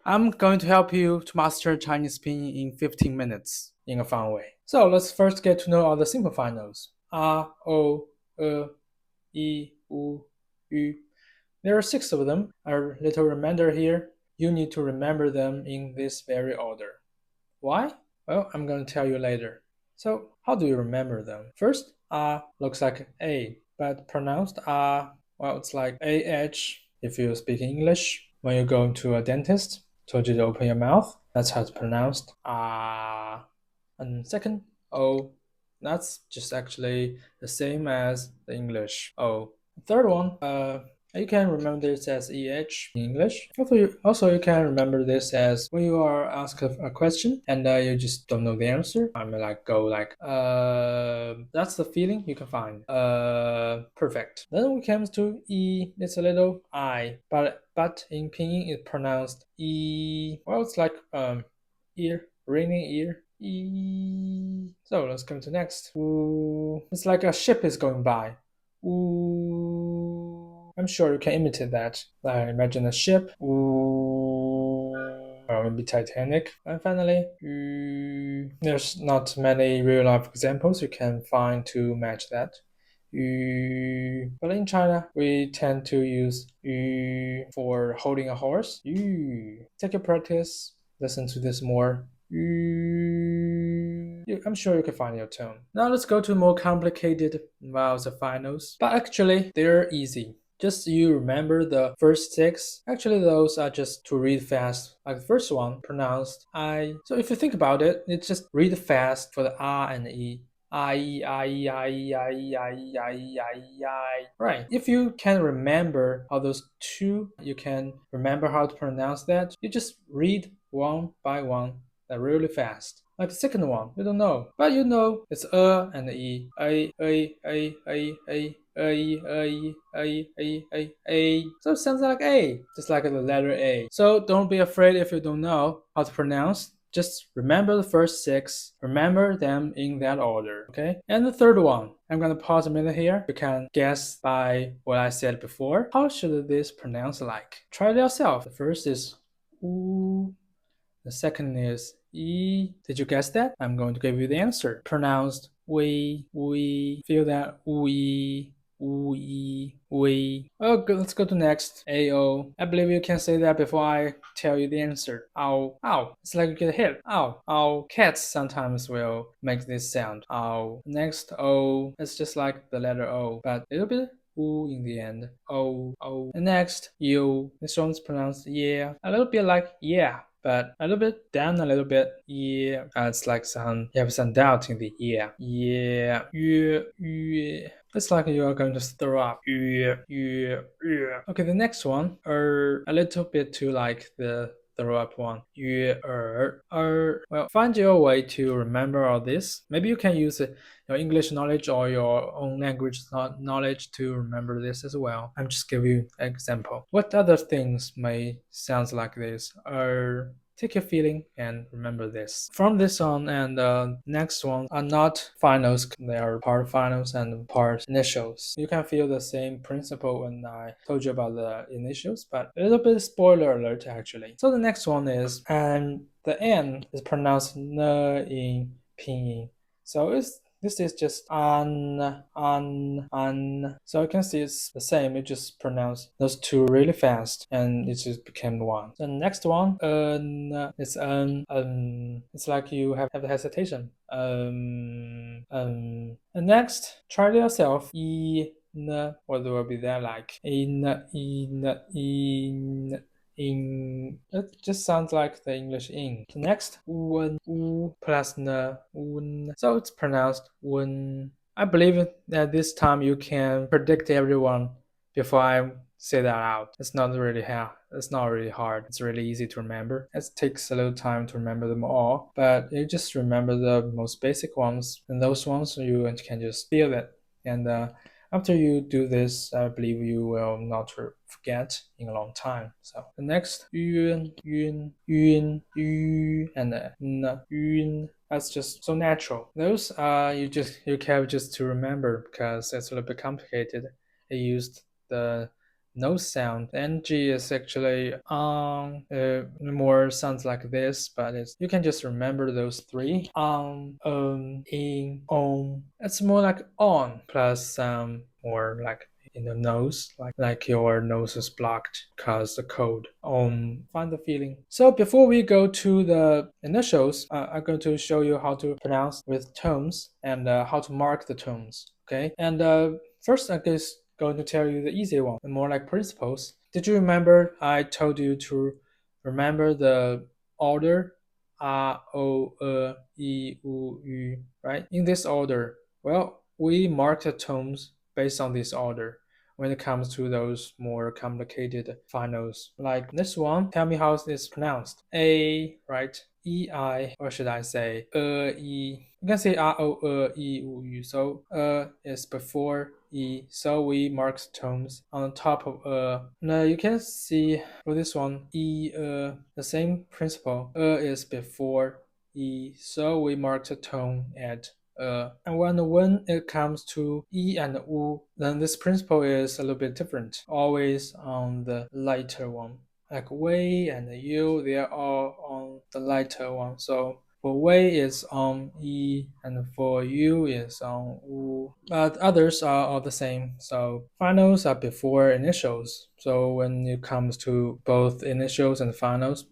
I'm going to help you to master Chinese Pinyin in 15 minutes in a fun way. So let's first get to know all the simple finals. A, O, E, U, Ü. There are 6 of them. A little reminder here. You need to remember them in this very order. Why? Well, I'm going to tell you later. So, how do you remember them? First, A looks like A, but pronounced A, well, it's like AH if you speak English. When you go to a dentist, told you to open your mouth, that's how it's pronounced. A. And second, O, that's just actually the same as the English O. Third one, you can remember this as EH in English. Also, you can remember this as when you are asked a question and you just don't know the answer. I mean, like go like, that's the feeling you can find. Perfect. Then when it comes to E, it's a little I, but in Pinyin it's pronounced E. Well, it's like ear, raining ear. E. So let's come to next. Ooh. It's like a ship is going by. Ooh. I'm sure you can imitate that. Imagine a ship. Ooh. Or maybe Titanic. And finally, there's not many real life examples you can find to match that. But in China, we tend to use for holding a horse. Take a practice. Listen to this more. I'm sure you can find your tone. Now let's go to more complicated vowels and finals. But actually, they're easy. Just you remember the first 6. Actually, those are just to read fast. Like the first one, pronounced I. So if you think about it, it's just read fast for the R and the E. I. Right. If you can remember all those 2, you can remember how to pronounce that. You just read one by one really fast. Like the second one, you don't know, but you know it's and E. A. So it sounds like A, just like the letter A. So don't be afraid if you don't know how to pronounce. Just remember the first 6, remember them in that order, okay? And the third one, I'm gonna pause a minute here. You can guess by what I said before. How should this pronounce like? Try it yourself. The first is U. The second is E. Did you guess that? I'm going to give you the answer. Pronounced we. Feel that we. We. Oh, good. Let's go to next. AO. I believe you can say that before I tell you the answer. Ow. Ow. It's like you get hit. Ow. Ow. Cats sometimes will make this sound. Ow. Next O. It's just like the letter O, but a little bit U in the end. O. And next U. This one's pronounced yeah. A little bit like yeah, but a little bit down a little bit. Yeah. It's like you have some doubt in the yeah. Yeah. It's like you are going to throw up. Okay, the next one are a little bit too like the throw up one. Well, find your way to remember all this. Maybe you can use your English knowledge or your own language knowledge to remember this as well. I'm just giving you an example. What other things may sound like this? Take your feeling and remember this. From this on and next one are not finals. They are part finals and part initials. You can feel the same principle when I told you about the initials, but a little bit spoiler alert actually. So the next one is, and the N is pronounced N in Pinyin. So this is just an. So you can see it's the same. You just pronounce those 2 really fast, and it just became one. The next one, it's it's like you have the hesitation. And next, try it yourself. What will be that like? It just sounds like the English in. So next, u plus n, un. So it's pronounced un. I believe that this time you can predict everyone before I say that out. It's not really hard. It's not really hard. It's really easy to remember. It takes a little time to remember them all, but you just remember the most basic ones, and those ones you can just feel it. And after you do this, I believe you will not forget in a long time. So the next yun, yu, and yun. That's just so natural. Those you have just to remember because it's a little bit complicated. I used the nose sound. The ng is actually more sounds like this, but you can just remember those three. In, on. It's more like on plus more like in the nose, like your nose is blocked because the cold. Find the feeling. So before we go to the initials, I'm going to show you how to pronounce with tones and how to mark the tones. Okay, and first I guess going to tell you the easy one, the more like principles. Did you remember I told you to remember the order? A, O, E, U, Ü, right? In this order. Well, we mark the tones based on this order when it comes to those more complicated finals. Like this one, tell me how it's pronounced. A, right? E, I, or should I say, E. You can say A, O, E, U, Ü. So, is before E. So we mark tones on top of Now you can see for this one, E, the same principle. Is before E. So we mark the tone at and when it comes to E and U, then this principle is a little bit different. Always on the lighter one. Like Wei and U, they are all on the lighter one. So for Wei is on E and for U is on U. But others are all the same. So finals are before initials. So when it comes to both initials and finals,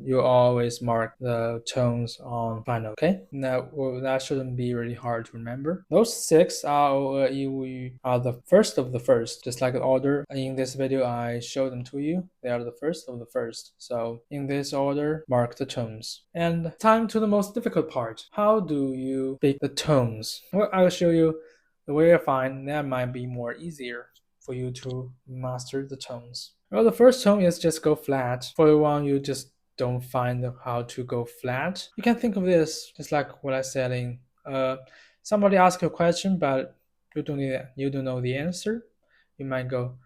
you always mark the tones on final. Okay, that shouldn't be really hard to remember. Those six are the first of the first, just like the order in this video I showed them to you. They are the first of the first. So in this order, mark the tones. And time to the most difficult part. How do you pick the tones? Well, I'll show you the way I find that might be more easier for you to master the tones. Well, the first tone is just go flat. For the one you just don't find how to go flat, you can think of this just like what I said in somebody asks you a question, but you don't know the answer. You might go,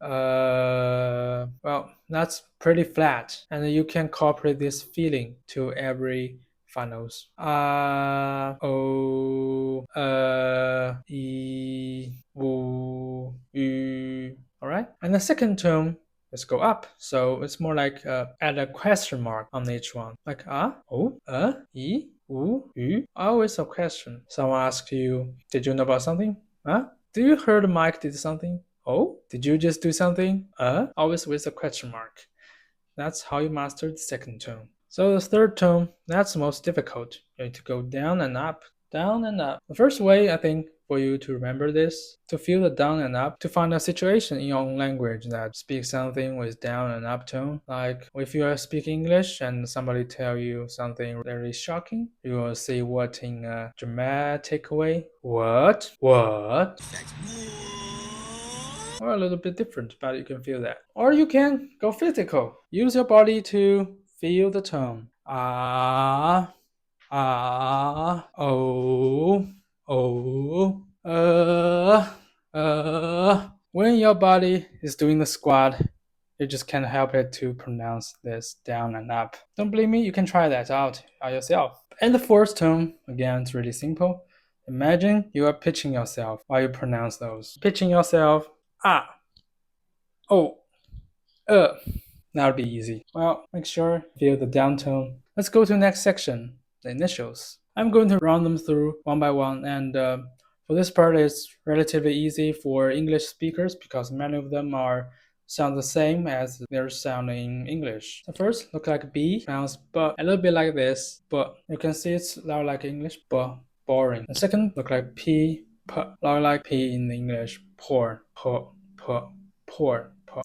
well, that's pretty flat, and you can incorporate this feeling to every finals. O, E, U, Ü. All right, and the second tone is go up, so it's more like add a question mark on each one, like O, E, U, Ü. Always a question. Someone asks you, "Did you know about something?" Do you heard Mike did something? Oh, did you just do something? Always with a question mark. That's how you master the second tone. So the third tone, that's the most difficult. You need to go down and up, down and up. The first way, I think, for you to remember this, to feel the down and up, to find a situation in your own language that speaks something with down and up tone. Like if you are speaking English and somebody tell you something very shocking, you will say what in a dramatic way. What? What? Or a little bit different, but you can feel that. Or you can go physical. Use your body to feel the tone. O, When your body is doing the squat, you just can't help it to pronounce this down and up. Don't believe me? You can try that out by yourself. And the fourth tone, again, it's really simple. Imagine you are pitching yourself while you pronounce those. Pitching yourself, O, That'll be easy. Well, make sure feel the down tone. Let's go to the next section, the initials. I'm going to run them through one by one, and for this part, it's relatively easy for English speakers because many of them sound the same as their sound in English. The first look like B, sounds but a little bit like this, but you can see it's loud like English, but boring. The second look like P, loud like P in English, poor.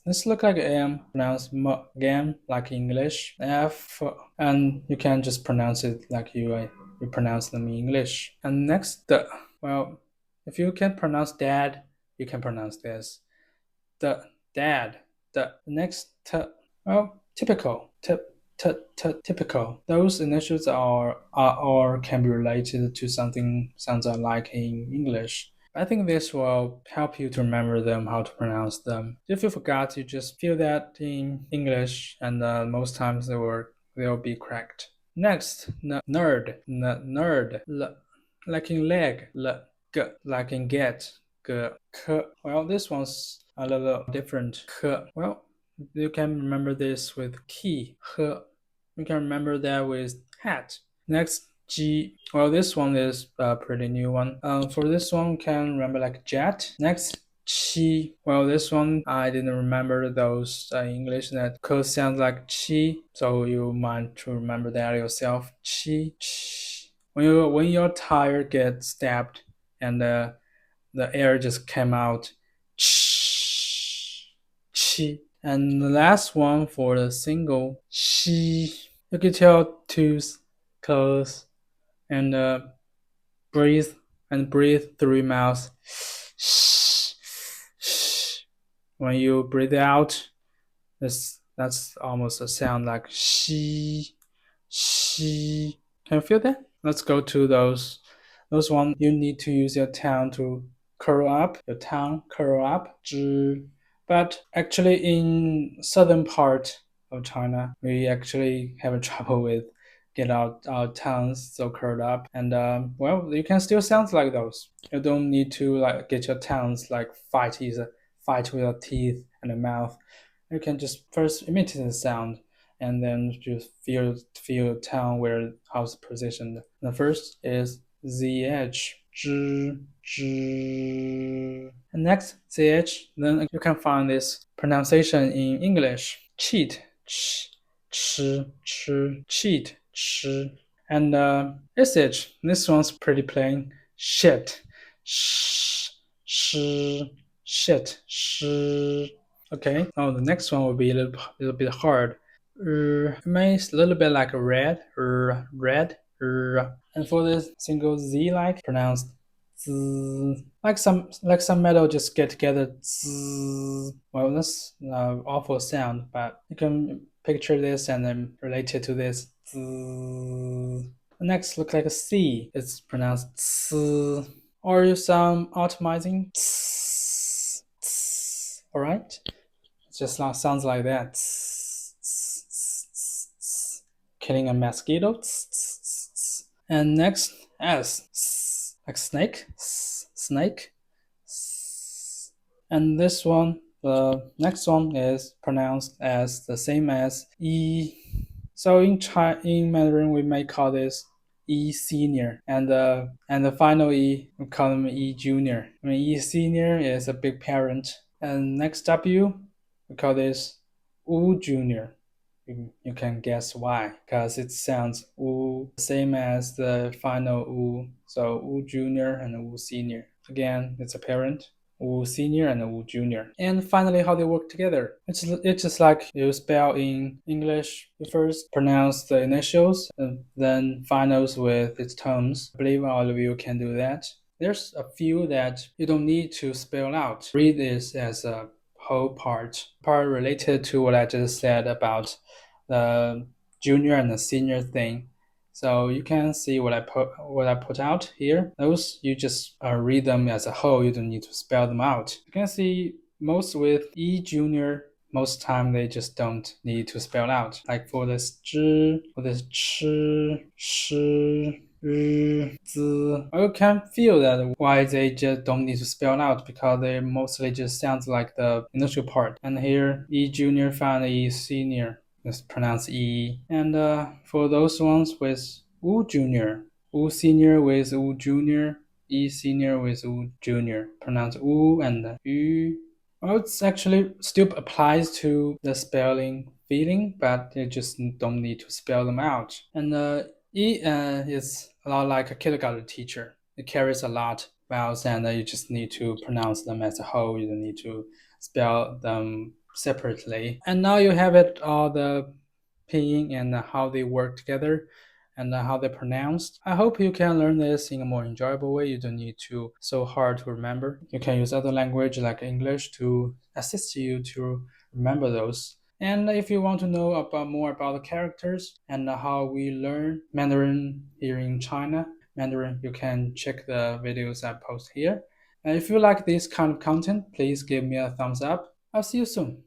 This look like M, pronounced M again, like English. F, and you can just pronounce it like you pronounce them in English. And next, the. Well, if you can pronounce dad, you can pronounce this. The dad. The next, well, typical. Typical. Those initials are or can be related to something sounds like in English. I think this will help you to remember them, how to pronounce them. If you forgot, you just feel that in English, and most times they'll be correct. Next, nerd, nerd, like in leg, g, like in get. ge, ke. Well, this one's a little different. Ke. Well, you can remember this with key. He. You can remember that with hat. Next, G. Well, this one is a pretty new one. For this one, can remember like jet. Next, chi. Well, this one I didn't remember those English that could sound like chi, so you might to remember that yourself. Chi. Chi. When your tire gets stabbed and the air just came out. Chi. Chi. And the last one for the single, she. You can tell tooth, close, and breathe breathe through your mouth. When you breathe out, that's almost a sound like she. She. Can you feel that? Let's go to those. Those one you need to use your tongue to curl up. Your tongue curl up. 知. But actually, in southern part of China, we actually have a trouble with get our tongues so curled up, and well, you can still sound like those. You don't need to like get your tongues like fight with your teeth and the mouth. You can just first imitate the sound and then just feel tongue where how it's positioned. The first is zh, zh, zh. And next ch, then you can find this pronunciation in English: cheat, ch, ch, ch, cheat, ch. And sh, this one's pretty plain: shit, sh, sh, shit, sh. Okay. Oh, the next one will be a little bit hard. It makes a little bit like a red, red. And for this single Z, like pronounced z, like some metal just get together. Z. Well, that's awful sound, but you can picture this and then relate it to this. Z. The next look like a C. It's pronounced ts. Or some optimizing. Ts, ts. All right. It just sounds like that. Killing a mosquito. And next, S. Like snake. Snake. And this one, the next one is pronounced as the same as E. So in Mandarin, we may call this E senior, and the final E we call them E junior. I mean, E senior is a big parent, and next W we call this U junior. You can guess why, because it sounds U same as the final U. So U junior and U senior. Again, it's a parent. U senior and U junior. And finally, how they work together. It's just like you spell in English. You first pronounce the initials and then finals with its tones. I believe all of you can do that. There's a few that you don't need to spell out. Read this as a whole part related to what I just said about the junior and the senior thing. So you can see what I put out here. Those you just read them as a whole. You don't need to spell them out. You can see most with E junior. Most time they just don't need to spell out. Like for this zh, for this ch, sh, z. You can feel that why they just don't need to spell out, because they mostly just sounds like the initial part. And here E junior found E senior. It's pronounced E. And for those ones with U junior, U senior with U junior, E senior with U junior, pronounced U and U. Well, it's actually still applies to the spelling feeling, but you just don't need to spell them out. And E is a lot like a kindergarten teacher. It carries a lot of vowels, and you just need to pronounce them as a whole. You don't need to spell them separately. And now you have it all the pinyin and how they work together and how they're pronounced. I hope you can learn this in a more enjoyable way. You don't need to so hard to remember. You can use other language like English to assist you to remember those. And if you want to know more about the characters and how we learn Mandarin here in China, Mandarin, you can check the videos I post here. And if you like this kind of content, please give me a thumbs up. I'll see you soon.